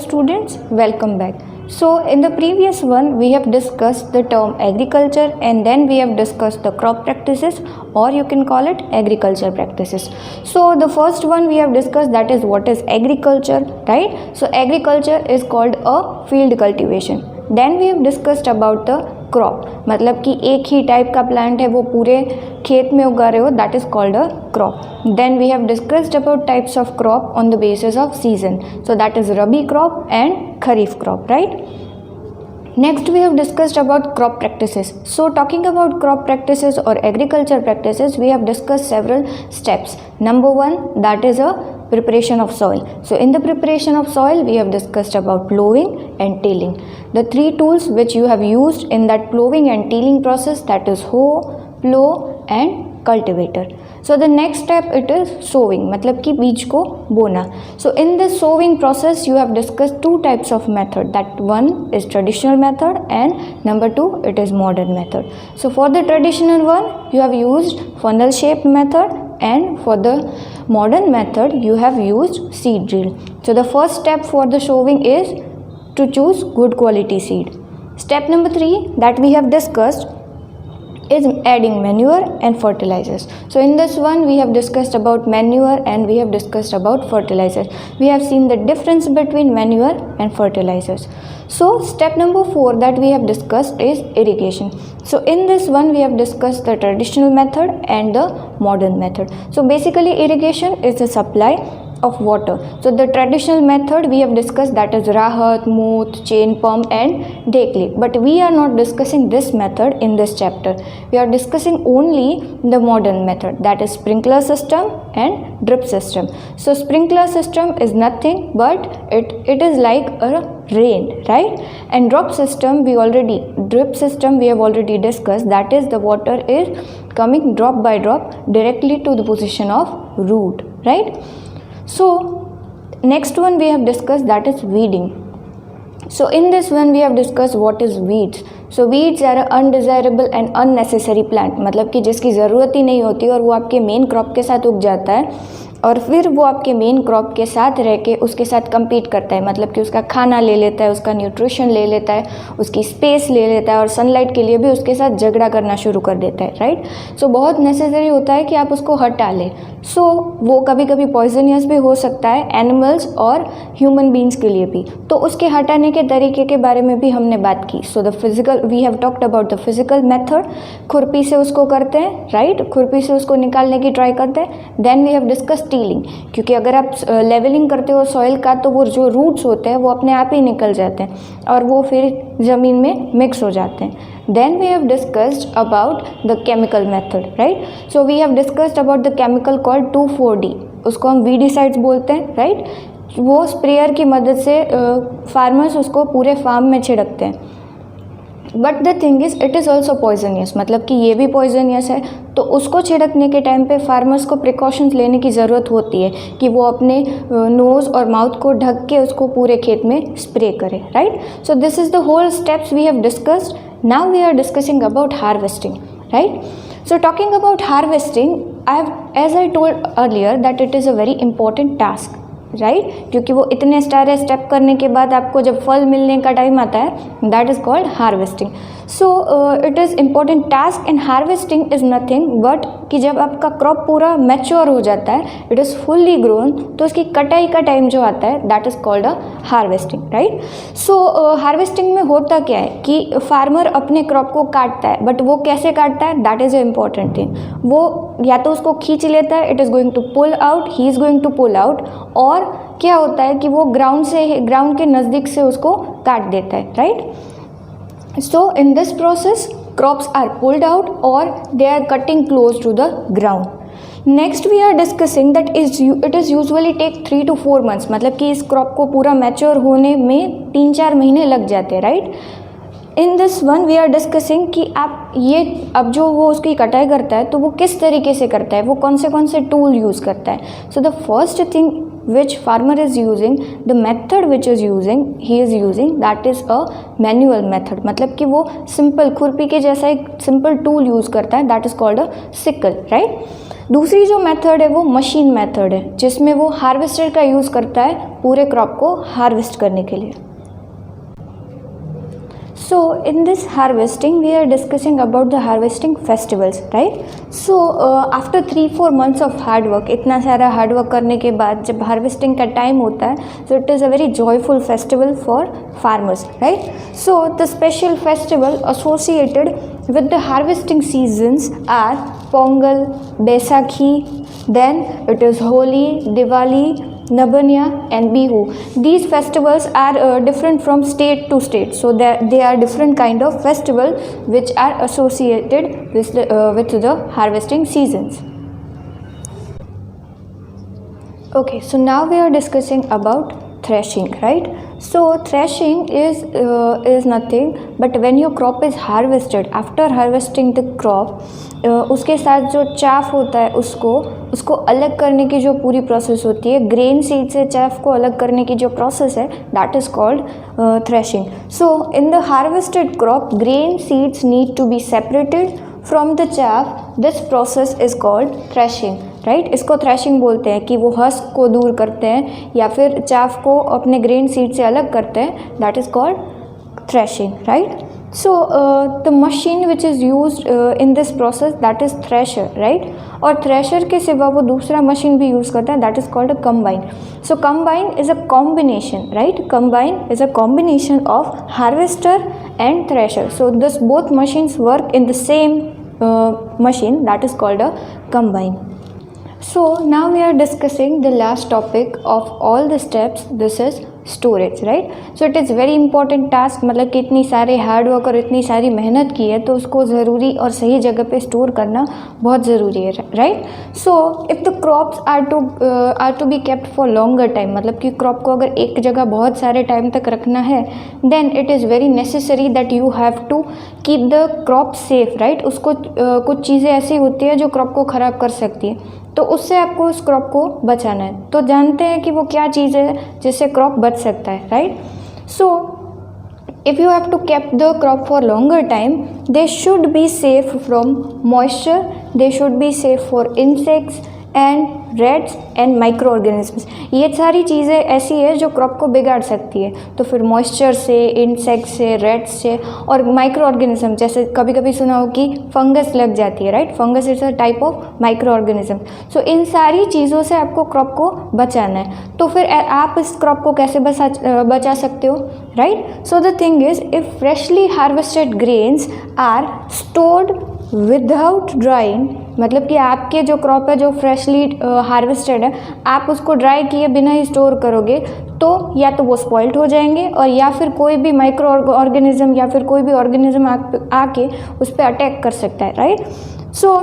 students, welcome back. So in the previous one we have discussed the term agriculture and then we have discussed the crop practices, or you can call it agriculture practices. So the first one we have discussed, that is what is agriculture, right? So agriculture is called a field cultivation. Then we have discussed about the crop, मतलब कि एक ही type का plant है वो पूरे खेत में उगा रहे हो, that is called a crop. Then we have discussed about types of crop on the basis of season, so that is rabi crop and kharif crop, right. Next we have discussed about crop practices. So talking about crop practices or agriculture practices, we have discussed several steps. Number one, that is a preparation of soil. So in the preparation of soil we have discussed about plowing and tilling. The three tools which you have used in that plowing and tilling process, that is hoe, plow and cultivator. So the next step it is sowing, मतलब कि बीज को बोना. So in this sowing process you have discussed two types of method, that one is traditional method and number two it is modern method. So for the traditional one you have used funnel shaped method and for the modern method you have used seed drill. So the first step for the sowing is to choose good quality seed. Step number 3 that we have discussed is adding manure and fertilizers. So in this one we have discussed about manure and we have discussed about fertilizers. We have seen the difference between manure and fertilizers. So step number 4 that we have discussed is irrigation. So in this one we have discussed the traditional method and the modern method. So basically irrigation is the supply of water. So the traditional method we have discussed, that is rahat, mooth, chain pump and day clip. But we are not discussing this method in this chapter. We are discussing only the modern method, that is sprinkler system and drip system. So sprinkler system is nothing but it is like a rain, right? And drip system we have already discussed, that is the water is coming drop by drop directly to the position of root, right? So next one we have discussed, that is weeding. So in this one we have discussed what is weeds. So weeds are undesirable and unnecessary plant, मतलब कि जिसकी ज़रूरत ही नहीं होती और वो आपके main crop के साथ उग जाता है और फिर वो आपके मेन क्रॉप के साथ रह के उसके साथ compete करता है, मतलब कि उसका खाना ले लेता है, उसका न्यूट्रिशन ले लेता है, उसकी स्पेस ले लेता है और सनलाइट के लिए भी उसके साथ झगड़ा करना शुरू कर देता है, राइट. सो बहुत नेसेसरी होता है कि आप उसको हटा लें. सो वो कभी कभी पॉइजनियस भी हो सकता है एनिमल्स और ह्यूमन बींग्स के लिए भी, तो उसके हटाने के तरीके के बारे में भी हमने बात की. So the physical we have talked about the physical method, खुरपी से उसको करते हैं, राइट, खुरपी से उसको निकालने की ट्राई करते हैं. Then we have discuss tilling, क्योंकि अगर आप लेवलिंग करते हो सॉइल का तो वो जो रूट्स होते हैं वो अपने आप ही निकल जाते हैं और वो फिर ज़मीन में मिक्स हो जाते हैं. Then we have discussed about the chemical method, right? So we have discussed about the chemical called 2,4-D. उसको हम वीडीसाइड्स बोलते हैं, राइट. वो स्प्रेयर की मदद से फार्मर्स उसको पूरे फार्म में छिड़कते हैं. But the thing is it is also poisonous, मतलब कि ये भी पॉइजनियस है. तो उसको छिड़कने के टाइम पे फार्मर्स को प्रिकॉशंस लेने की ज़रूरत होती है कि वो अपने नोज़ और माउथ को ढक के उसको पूरे खेत में स्प्रे करें, right. So this is the whole steps we have discussed. Now we are discussing about harvesting, right? So talking about harvesting, as I told earlier that it is a very important task, right? क्योंकि वो इतने सारे step करने के बाद आपको जब फल मिलने का टाइम आता है, that is called harvesting. So it is important task and harvesting is nothing but कि जब आपका क्रॉप पूरा मैच्योर हो जाता है, इट इज़ फुल्ली ग्रोन, तो उसकी कटाई का टाइम जो आता है that is called a harvesting, right. So harvesting में होता क्या है कि फार्मर अपने क्रॉप को काटता है, बट वो कैसे काटता है, that is a important thing. वो या तो उसको खींच लेता है, it is going to pull out, he is going to pull out, और क्या होता है कि वो ग्राउंड के नज़दीक से उसको काट देता है, right. So in this process crops are pulled out or they are cutting close to the ground. Next we are discussing that it is usually take 3 to 4 months, मतलब कि इस क्रॉप को पूरा मैच्योर होने में 3-4 महीने लग जाते हैं, right. In this one we are discussing कि आप ये अब जो वो उसकी कटाई करता है तो वो किस तरीके से करता है, वो कौन से टूल यूज़ करता है. So the first thing which farmer is using, the method which is using, he is using, that is a manual method. मतलब कि वो सिंपल खुरपी के जैसा एक सिंपल टूल यूज़ करता है, that is called a sickle, right? दूसरी जो मेथड है वो मशीन मेथड है, जिसमें वो हार्वेस्टर का यूज़ करता है पूरे क्रॉप को हार्वेस्ट करने के लिए. So in this harvesting we are discussing about the harvesting festivals, right? So after 3-4 months of hard work, इतना सारा हार्ड वर्क करने के बाद जब हार्वेस्टिंग का टाइम होता है, so it is a very joyful festival for farmers, right? So the special festival associated with the harvesting seasons are Pongal, Baisakhi, then it is Holi, Diwali, Nabanya and Bihu. These festivals are different from state to state, so they are different kind of festival which are associated with the harvesting seasons. Okay, so now we are discussing about threshing, right? So threshing is nothing but when your crop is harvested, after harvesting the crop, उसके साथ जो chaff होता है उसको अलग करने की जो पूरी प्रोसेस होती है, ग्रेन सीड से चाफ को अलग करने की जो प्रोसेस है, that is called threshing. So in the harvested crop grain seeds need to be separated from the chaff. This process is called threshing, right? इसको थ्रेशिंग बोलते हैं कि वो हस्क को दूर करते हैं या फिर चाफ को अपने ग्रेन सीड से अलग करते हैं, that is called threshing, right? So the machine which is used in this process, that is thresher, right? और थ्रेशर के सिवा वो दूसरा मशीन भी यूज़ करता है, that is called a combine. So combine is a combination, right? Combine is a combination of harvester and thresher. So this both machines work in the same machine, that is called a combine. So now we are discussing the last topic of all the steps. This is storage, right? So it is very important task. मतलब कि इतनी सारे hard work और इतनी सारी मेहनत की है तो उसको ज़रूरी और सही जगह पे स्टोर करना बहुत ज़रूरी है, right? So if the crops are to be kept for longer time, मतलब कि क्रॉप को अगर एक जगह बहुत सारे टाइम तक रखना है, then it is very necessary that you have to keep the crop safe, right? उसको कुछ चीज़ें ऐसी होती है जो क्रॉप को ख़राब कर सकती है, तो उससे आपको उस क्रॉप को बचाना है. तो जानते हैं कि वो क्या चीज़ है जिससे क्रॉप बच सकता है, right? So if you have to keep the crop for longer time, they should be safe from moisture, they should be safe for insects and rats and microorganisms. ये सारी चीज़ें ऐसी है जो क्रॉप को बिगाड़ सकती है. तो फिर मॉइस्चर से, इंसेक्ट से, रेड्स से और माइक्रो ऑर्गेनिज्म, जैसे कभी कभी सुना हो कि फंगस लग जाती है, right? Fungus is a type of micro organism. So इन सारी चीज़ों से आपको क्रॉप को बचाना है. तो फिर आप इस क्रॉप को कैसे बचा सकते हो, right? So the thing is, if freshly harvested grains are stored without drying, मतलब कि आपके जो क्रॉप है जो फ्रेशली हार्वेस्टेड है, आप उसको ड्राई किए बिना ही स्टोर करोगे तो या तो वो स्पॉइल्ड हो जाएंगे और या फिर कोई भी माइक्रो ऑर्गेनिज्म या फिर कोई भी ऑर्गेनिज्म आके उस पर अटैक कर सकता है, राइट? सो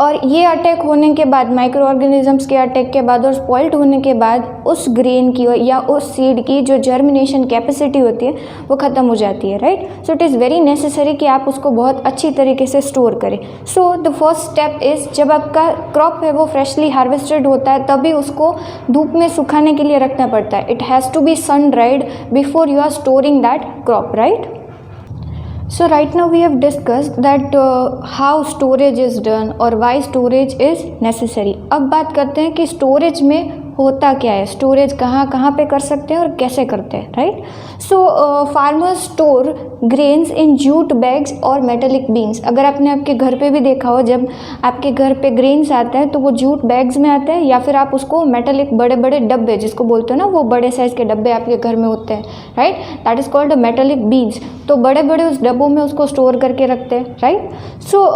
और ये अटैक होने के बाद, माइक्रो ऑर्गेनिजम्स के अटैक के बाद और स्पॉइल्ड होने के बाद उस ग्रेन की या उस सीड की जो जर्मिनेशन कैपेसिटी होती है वो ख़त्म हो जाती है, right? So it is very necessary कि आप उसको बहुत अच्छी तरीके से स्टोर करें. So the first step is, जब आपका क्रॉप है वो फ्रेशली हार्वेस्टेड होता है तभी उसको धूप में सुखाने के लिए रखना पड़ता है. It has to be sun dried before you are storing that crop, right? So right now we have discussed that how storage is done or why storage is necessary. अब बात करते हैं कि स्टोरेज में होता क्या है, स्टोरेज कहाँ पे कर सकते हैं और कैसे करते हैं, right? So farmers store grains in jute bags और मेटेलिक बीन्स. अगर आपने आपके घर पे भी देखा हो, जब आपके घर पे ग्रेन्स आते हैं तो वो जूट बैग्स में आते हैं या फिर आप उसको मेटेलिक बड़े बड़े डब्बे, जिसको बोलते हैं ना, वो बड़े साइज़ के डब्बे आपके घर में होते हैं, right? That is called metallic beans. तो बड़े बड़े उस डब्बों में उसको स्टोर करके रखते हैं, right? So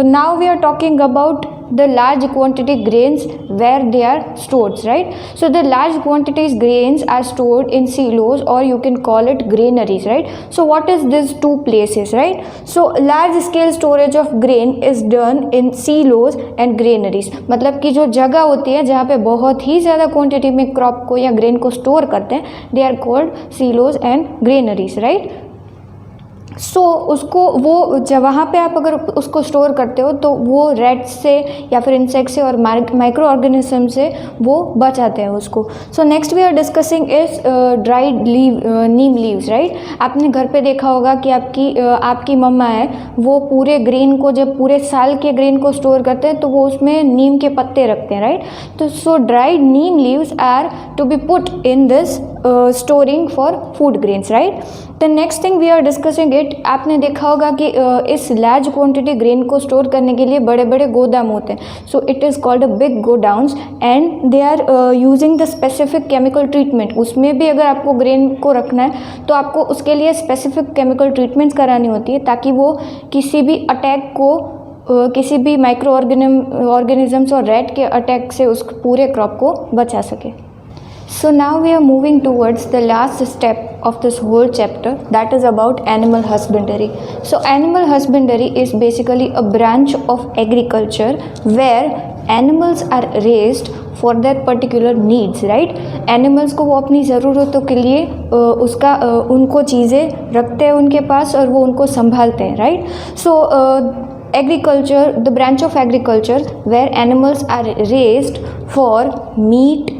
now we are talking about the large quantity grains where they are stored, right? So the large quantities grains are stored in silos or you can call it granaries, right? So what is these two places, right? So large scale storage of grain is done in silos and granaries. मतलब कि जो जगह होती है जहाँ पे बहुत ही ज़्यादा क्वांटिटी में क्रॉप को या ग्रेन को स्टोर करते हैं, they are called silos and granaries, right? सो उसको वो जब वहाँ पे आप अगर उसको स्टोर करते हो तो वो रेट्स से या फिर इंसेक्ट से और माइक्रो ऑर्गेनिज्म से वो बचाते हैं उसको. So next we are discussing is dried neem leaves, right. आपने घर पे देखा होगा कि आपकी मम्मा है वो पूरे ग्रेन को, जब पूरे साल के ग्रेन को स्टोर करते हैं तो वो उसमें नीम के पत्ते रखते हैं, राइट. तो so dried neem leaves are to be put in this storing for food grains, right. The next thing we are discussing it, आपने देखा होगा कि इस लार्ज क्वांटिटी ग्रेन को स्टोर करने के लिए बड़े बड़े गोदाम होते हैं. So it is called a big godowns and they are using the specific chemical treatment. उसमें भी अगर आपको ग्रेन को रखना है तो आपको उसके लिए स्पेसिफिक केमिकल ट्रीटमेंट्स करानी होती है ताकि वो किसी भी अटैक को किसी भी माइक्रो ऑर्गेनिजम्स और रैट के अटैक से उस पूरे क्रॉप को बचा सके. So now we are moving towards the last step of this whole chapter, that is about animal husbandry. So animal husbandry is basically a branch of agriculture where animals are raised for their particular needs, right. Animals को वो अपनी ज़रूरतों के लिए उनको चीज़ें रखते हैं उनके पास और वो उनको संभालते हैं, right. So agriculture, the branch of agriculture where animals are raised for meat,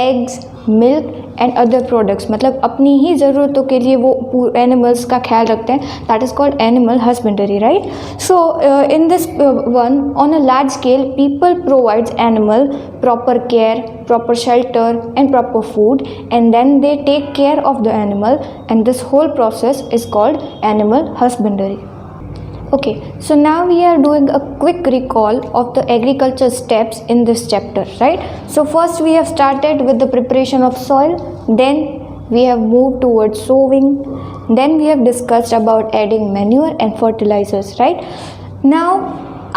eggs, milk and other products, मतलब अपनी ही ज़रूरतों के लिए वो एनिमल्स का ख्याल रखते हैं. That is called animal husbandry, right. So in this one on a large scale people provides animal proper care, proper shelter and proper food, and then they take care of the animal, and this whole process is called animal husbandry. Okay, so now we are doing a quick recall of the agriculture steps in this chapter, right. So first we have started with the preparation of soil, then we have moved towards sowing, then we have discussed about adding manure and fertilizers, right. Now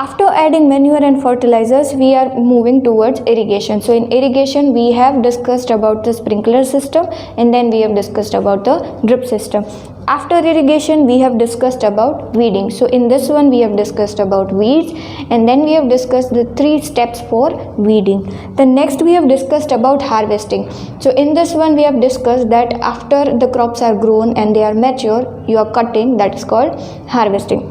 after adding manure and fertilizers we are moving towards irrigation. So in irrigation we have discussed about the sprinkler system and then we have discussed about the drip system. After irrigation we have discussed about weeding. So in this one we have discussed about weeds and then we have discussed the 3 steps for weeding. Then next we have discussed about harvesting. So in this one we have discussed that after the crops are grown and they are mature, you are cutting, that is called harvesting.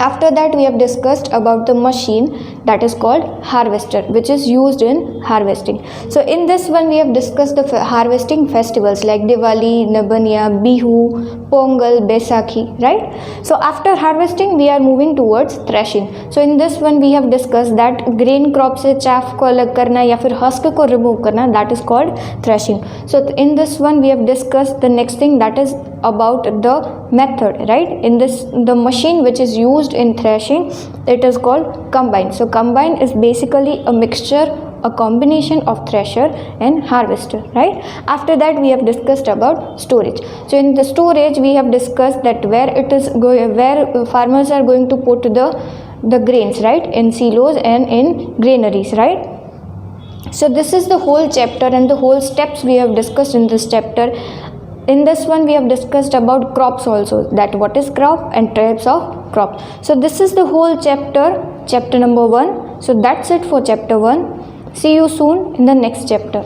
After that we have discussed about the machine that is called harvester, which is used in harvesting. So in this one we have discussed the harvesting festivals like Diwali, Nabanya, Bihu, Pongal, Baisakhi, right. So after harvesting we are moving towards threshing. So in this one we have discussed that grain crop से chaff को अलग करना या फिर husk को remove करना, that is called threshing. So in this one we have discussed the next thing, that is about the method, right. In this, the machine which is used in threshing, it is called combine. So combine is basically a mixture, a combination of thresher and harvester, right. After that we have discussed about storage. So in the storage we have discussed that where farmers are going to put the grains, right, in silos and in granaries, right. So this is the whole chapter and the whole steps we have discussed in this chapter. In this one we have discussed about crops also, that what is crop and types of crop. So this is the whole chapter number 1. So that's it for chapter 1. See you soon in the next chapter.